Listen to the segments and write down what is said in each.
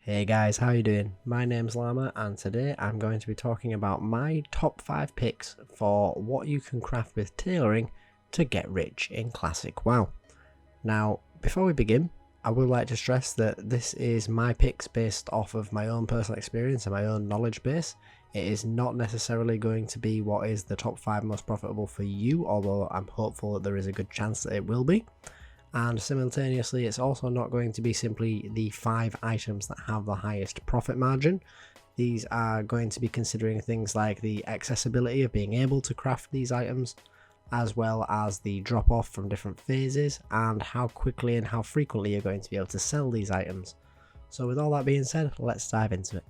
Hey guys, how you doing? My name's Llama and today I'm going to be talking about my top 5 picks for what you can craft with tailoring to get rich in classic WoW. Now, before we begin, I would like to stress that this is my picks based off of my own personal experience and my own knowledge base. It is not necessarily going to be what is the top 5 most profitable for you, although I'm hopeful that there is a good chance that it will be. And simultaneously, it's also not going to be simply the 5 items that have the highest profit margin. These are going to be considering things like the accessibility of being able to craft these items, as well as the drop off from different phases and how quickly and how frequently you're going to be able to sell these items. So with all that being said, let's dive into it.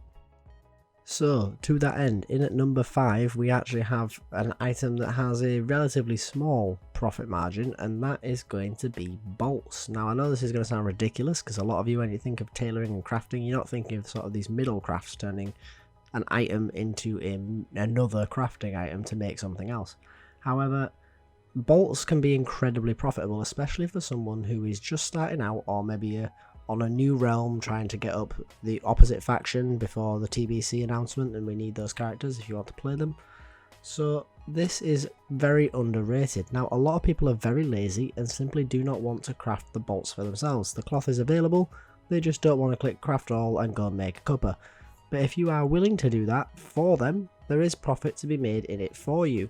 So to that end, in at number 5 we actually have an item that has a relatively small profit margin, and that is going to be bolts. Now I know this is going to sound ridiculous because a lot of you, when you think of tailoring and crafting, you're not thinking of sort of these middle crafts turning an item into another crafting item to make something else. However, bolts can be incredibly profitable, especially for someone who is just starting out, or maybe on a new realm trying to get up the opposite faction before the TBC announcement, and we need those characters if you want to play them. So this is very underrated. Now a lot of people are very lazy and simply do not want to craft the bolts for themselves. The cloth is available, they just don't want to click craft all and go and make a cuppa. But if you are willing to do that for them, there is profit to be made in it for you.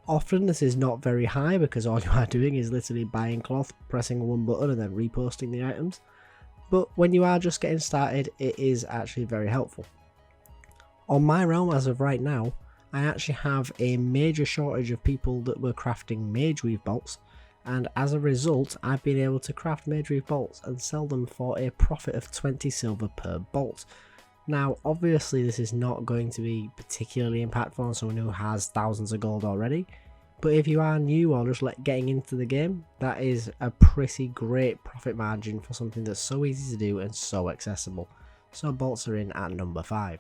Often this is not very high because all you are doing is literally buying cloth, pressing one button and then reposting the items. But when you are just getting started, it is actually very helpful. On my realm as of right now, I actually have a major shortage of people that were crafting Dreamweave bolts, and as a result I've been able to craft Dreamweave bolts and sell them for a profit of 20 silver per bolt. Now obviously this is not going to be particularly impactful on someone who has thousands of gold already, but if you are new or just getting into the game, that is a pretty great profit margin for something that's so easy to do and so accessible. So bolts are in at number 5.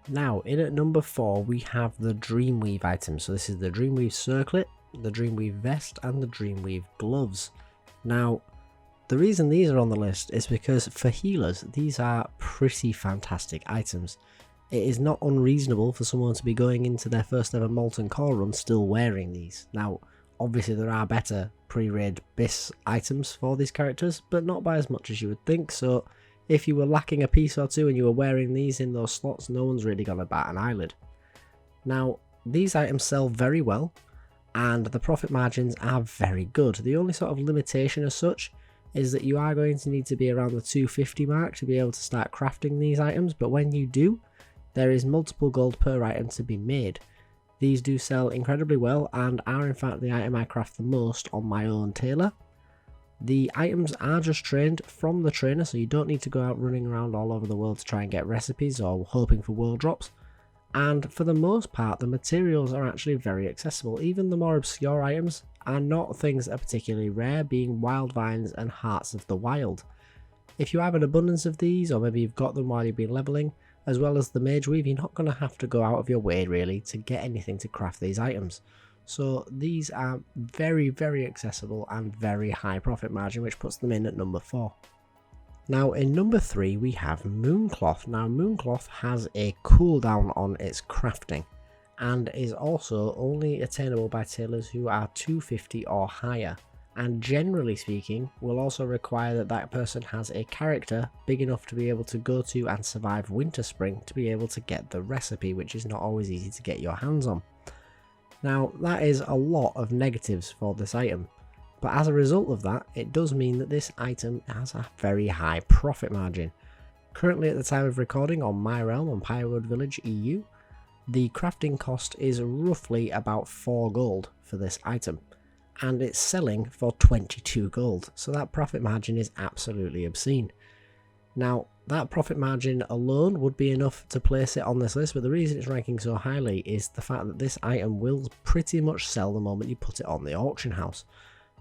Now in at number 4 we have the Dreamweave items. So this is the Dreamweave circlet, the Dreamweave vest and the Dreamweave gloves. Now the reason these are on the list is because for healers these are pretty fantastic items. It is not unreasonable for someone to be going into their first ever Molten Core run still wearing these. Now, obviously there are better pre-raid BIS items for these characters, but not by as much as you would think, so if you were lacking a piece or two and you were wearing these in those slots, no one's really gonna bat an eyelid. Now, these items sell very well, and the profit margins are very good. The only sort of limitation as such is that you are going to need to be around the 250 mark to be able to start crafting these items, but when you do, there is multiple gold per item to be made. These do sell incredibly well and are in fact the item I craft the most on my own tailor. The items are just trained from the trainer, so you don't need to go out running around all over the world to try and get recipes or hoping for world drops. And for the most part the materials are actually very accessible. Even the more obscure items are not things that are particularly rare, being wild vines and hearts of the wild. If you have an abundance of these, or maybe you've got them while you've been leveling, as well as the Dreamweave, you're not going to have to go out of your way really to get anything to craft these items. So these are very accessible and very high profit margin, which puts them in at number 4. Now in number 3 we have Mooncloth. Now Mooncloth has a cooldown on its crafting and is also only attainable by tailors who are 250 or higher, and generally speaking will also require that that person has a character big enough to be able to go to and survive winter spring to be able to get the recipe, which is not always easy to get your hands on. Now that is a lot of negatives for this item, but as a result of that it does mean that this item has a very high profit margin. Currently at the time of recording on my realm on Pyrowood Village EU, the crafting cost is roughly about 4 gold for this item, and it's selling for 22 gold, so that profit margin is absolutely obscene. Now that profit margin alone would be enough to place it on this list, but the reason it's ranking so highly is the fact that this item will pretty much sell the moment you put it on the auction house.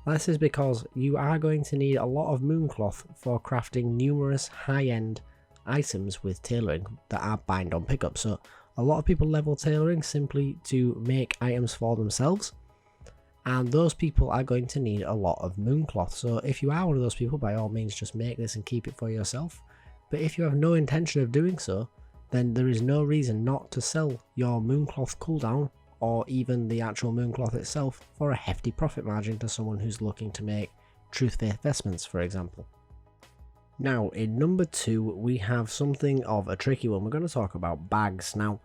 This is because you are going to need a lot of Mooncloth for crafting numerous high-end items with tailoring that are bind on pickup. So a lot of people level tailoring simply to make items for themselves, and those people are going to need a lot of Mooncloth. So if you are one of those people, by all means just make this and keep it for yourself. But if you have no intention of doing so, then there is no reason not to sell your Mooncloth cooldown or even the actual Mooncloth itself for a hefty profit margin to someone who's looking to make truth-based investments, for example. Now, in number 2, we have something of a tricky one. We're going to talk about bags. Now,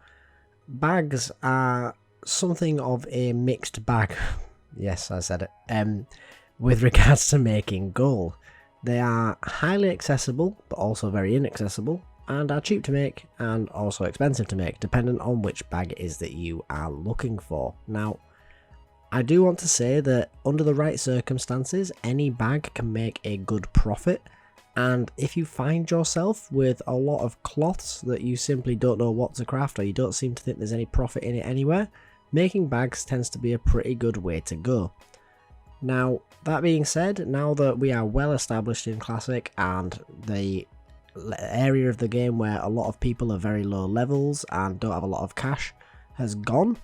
bags are something of a mixed bag. Yes, I said it. With regards to making gold. They are highly accessible, but also very inaccessible, and are cheap to make and also expensive to make, depending on which bag it is that you are looking for. Now, I do want to say that under the right circumstances, any bag can make a good profit, and if you find yourself with a lot of cloths that you simply don't know what to craft, or you don't seem to think there's any profit in it anywhere, making bags tends to be a pretty good way to go. Now, that being said, now that we are well established in Classic and the area of the game where a lot of people are very low levels and don't have a lot of cash has gone,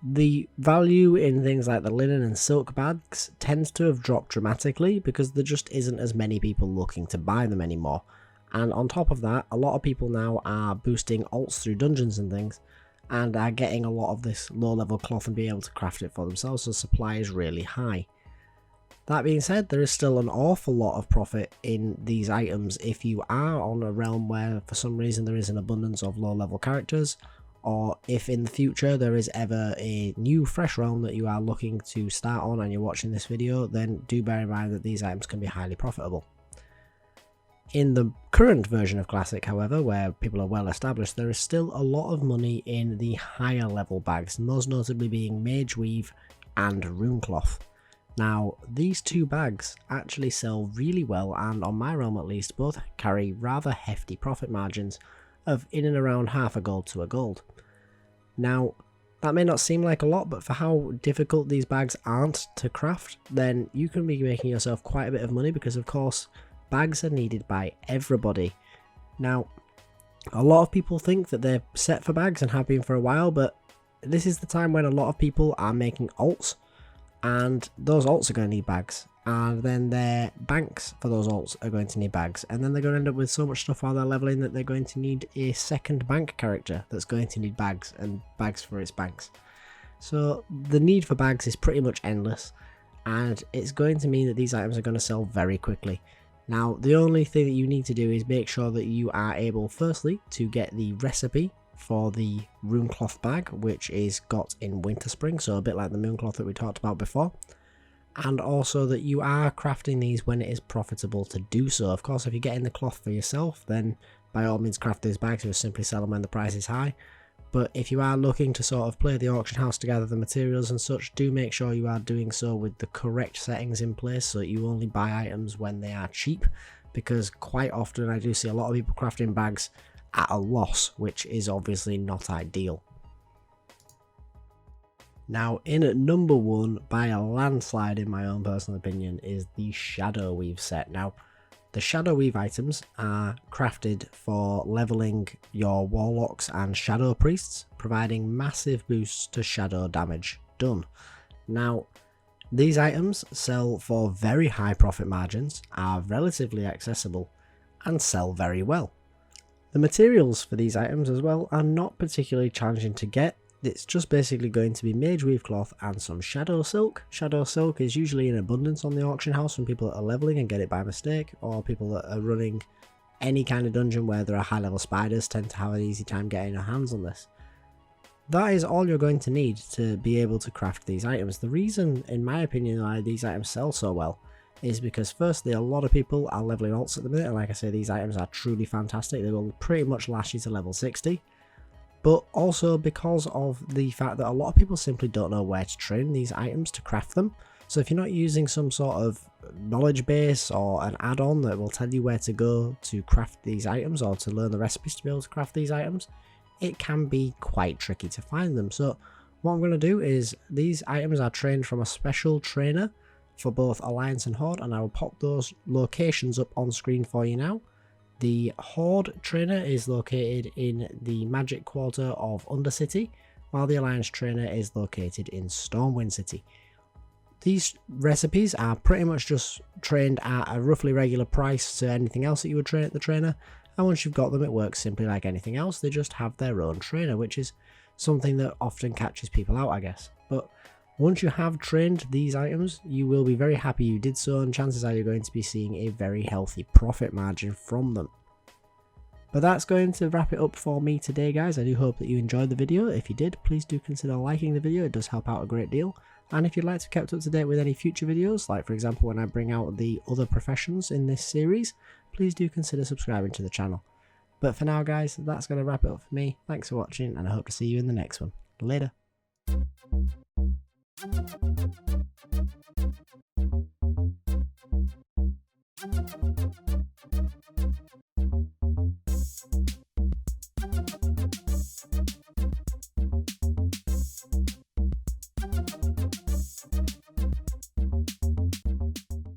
the value in things like the linen and silk bags tends to have dropped dramatically because there just isn't as many people looking to buy them anymore. And on top of that, a lot of people now are boosting alts through dungeons and things and are getting a lot of this low level cloth and being able to craft it for themselves, so supply is really high. That being said, there is still an awful lot of profit in these items if you are on a realm where for some reason there is an abundance of low level characters, or if in the future there is ever a new fresh realm that you are looking to start on and you're watching this video, then do bear in mind that these items can be highly profitable. In the current version of Classic, however, where people are well established, there is still a lot of money in the higher level bags, most notably being Dreamweave and Mooncloth. Now, these two bags actually sell really well, and on my realm at least, both carry rather hefty profit margins of in and around half a gold to a gold. Now, that may not seem like a lot, but for how difficult these bags aren't to craft, then you can be making yourself quite a bit of money because, of course, bags are needed by everybody. Now, a lot of people think that they're set for bags and have been for a while, but this is the time when a lot of people are making alts, and those alts are going to need bags, and then their banks for those alts are going to need bags, and then they're going to end up with so much stuff while they're leveling that they're going to need a second bank character that's going to need bags and bags for its banks. So the need for bags is pretty much endless, and it's going to mean that these items are going to sell very quickly. Now, the only thing that you need to do is make sure that you are able, firstly, to get the recipe for the Mooncloth bag, which is got in Winter Spring, so a bit like the Mooncloth that we talked about before, and also that you are crafting these when it is profitable to do so. Of course, if you're getting the cloth for yourself, then by all means craft these bags, just simply sell them when the price is high. But if you are looking to sort of play the auction house to gather the materials and such, do make sure you are doing so with the correct settings in place so that you only buy items when they are cheap, because quite often I do see a lot of people crafting bags at a loss, which is obviously not ideal. Now, in at number 1 by a landslide in my own personal opinion is the Shadow Weave set. Now, the Shadow Weave items are crafted for leveling your Warlocks and Shadow Priests, providing massive boosts to shadow damage done. Now, these items sell for very high profit margins, are relatively accessible, and sell very well. The materials for these items as well are not particularly challenging to get. It's just basically going to be Mooncloth cloth and some Shadow Silk. Shadow Silk is usually in abundance on the auction house from people that are leveling and get it by mistake, or people that are running any kind of dungeon where there are high level spiders tend to have an easy time getting their hands on this. That is all you're going to need to be able to craft these items. The reason, in my opinion, why these items sell so well is because firstly, a lot of people are leveling alts at the minute, and like I say, these items are truly fantastic. They will pretty much last you to level 60. But also because of the fact that a lot of people simply don't know where to train these items to craft them. So if you're not using some sort of knowledge base or an add-on that will tell you where to go to craft these items or to learn the recipes to be able to craft these items, it can be quite tricky to find them. So what I'm going to do is, these items are trained from a special trainer for both Alliance and Horde, and I will pop those locations up on screen for you now. The Horde trainer is located in the Magic Quarter of Undercity, while the Alliance trainer is located in Stormwind City. These recipes are pretty much just trained at a roughly regular price to anything else that you would train at the trainer, and once you've got them, it works simply like anything else. They just have their own trainer, which is something that often catches people out, I guess. But once you have trained these items, you will be very happy you did so, and chances are you're going to be seeing a very healthy profit margin from them. But that's going to wrap it up for me today, guys. I do hope that you enjoyed the video. If you did, please do consider liking the video. It does help out a great deal. And if you'd like to be kept up to date with any future videos, like for example when I bring out the other professions in this series, please do consider subscribing to the channel. But for now, guys, that's going to wrap it up for me. Thanks for watching, and I hope to see you in the next one. Later.